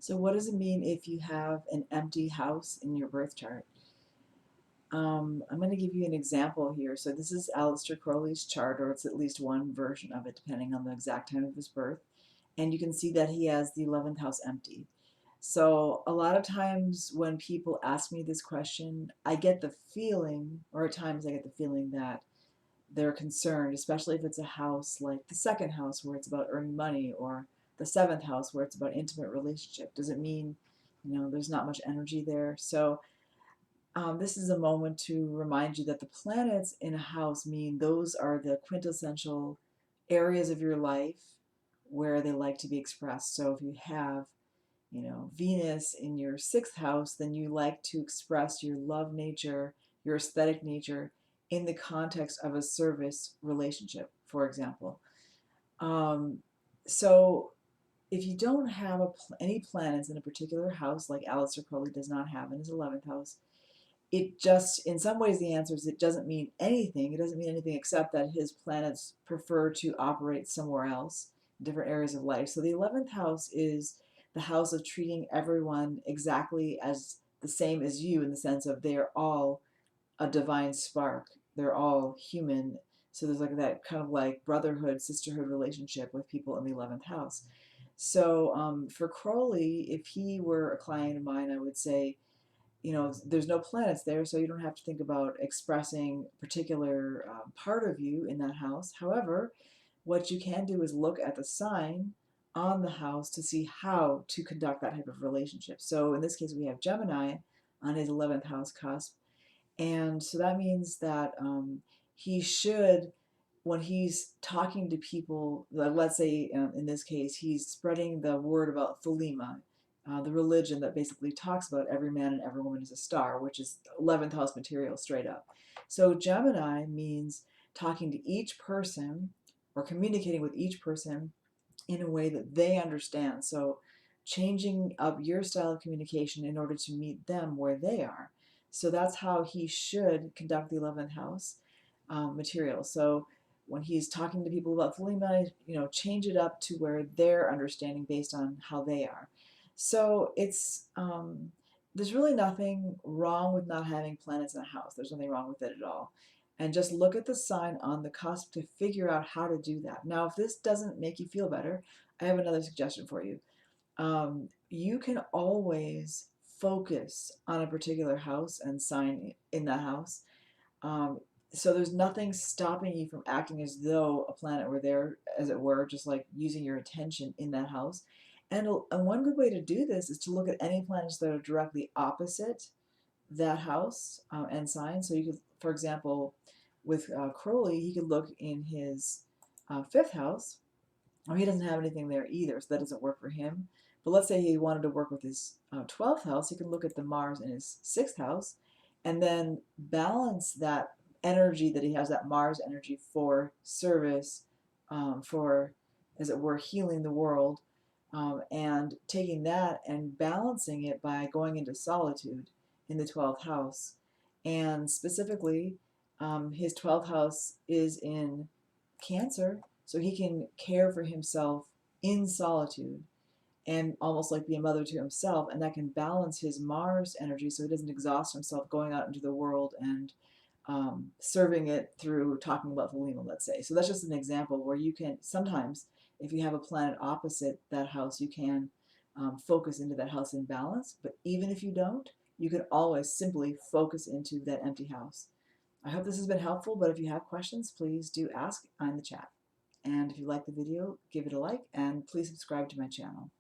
So what does it mean if you have an empty house in your birth chart? I'm going to give you an example here. So this is Aleister Crowley's chart, or it's at least one version of it, depending on the exact time of his birth. And you can see that he has the 11th house empty. So a lot of times when people ask me this question, I get the feeling, or at times I get the feeling that they're concerned, especially if it's a house like the second house where it's about earning money, or the seventh house where it's about intimate relationship. Does it mean, there's not much energy there? So this is a moment to remind you that the planets in a house mean those are the quintessential areas of your life where they like to be expressed. So if you have, Venus in your sixth house, then you like to express your love nature, your aesthetic nature in the context of a service relationship, for example. Um, so if you don't have any planets in a particular house, like Aleister Crowley does not have in his 11th house, it just, in some ways, the answer is it doesn't mean anything. It doesn't mean anything except that his planets prefer to operate somewhere else, different areas of life. So the 11th house is the house of treating everyone exactly as the same as you, in the sense of they're all a divine spark. They're all human. So there's like that kind of like brotherhood, sisterhood relationship with people in the 11th house. So for Crowley, if he were a client of mine, I would say, there's no planets there, so you don't have to think about expressing a particular part of you in that house. However, what you can do is look at the sign on the house to see how to conduct that type of relationship. So in this case, we have Gemini on his 11th house cusp. And so that means that he should, when he's talking to people, let's say in this case, he's spreading the word about Thelema, the religion that basically talks about every man and every woman is a star, which is 11th house material straight up. So Gemini means talking to each person or communicating with each person in a way that they understand. So changing up your style of communication in order to meet them where they are. So that's how he should conduct the 11th house material. So when he's talking to people about Thelema, change it up to where they're understanding based on how they are. So it's there's really nothing wrong with not having planets in a house. There's nothing wrong with it at all. And just look at the sign on the cusp to figure out how to do that. Now, if this doesn't make you feel better, I have another suggestion for you. You can always focus on a particular house and sign in that house. Um, so there's nothing stopping you from acting as though a planet were there, as it were, just like using your attention in that house. And one good way to do this is to look at any planets that are directly opposite that house and sign. So you could, for example, with Crowley, he could look in his fifth house. Oh, he doesn't have anything there either, so that doesn't work for him. But let's say he wanted to work with his 12th house, he can look at the Mars in his sixth house and then balance that energy that he has, that Mars energy, for service, for, as it were, healing the world, and taking that and balancing it by going into solitude in the 12th house. And specifically, his 12th house is in Cancer, so he can care for himself in solitude and almost like be a mother to himself, and that can balance his Mars energy so he doesn't exhaust himself going out into the world and serving it through talking about the Thelema, let's say. So that's just an example where you can sometimes, if you have a planet opposite that house, you can focus into that house in balance. But even if you don't, you can always simply focus into that empty house. I hope this has been helpful, but if you have questions, please do ask in the chat. And if you like the video, give it a like and please subscribe to my channel.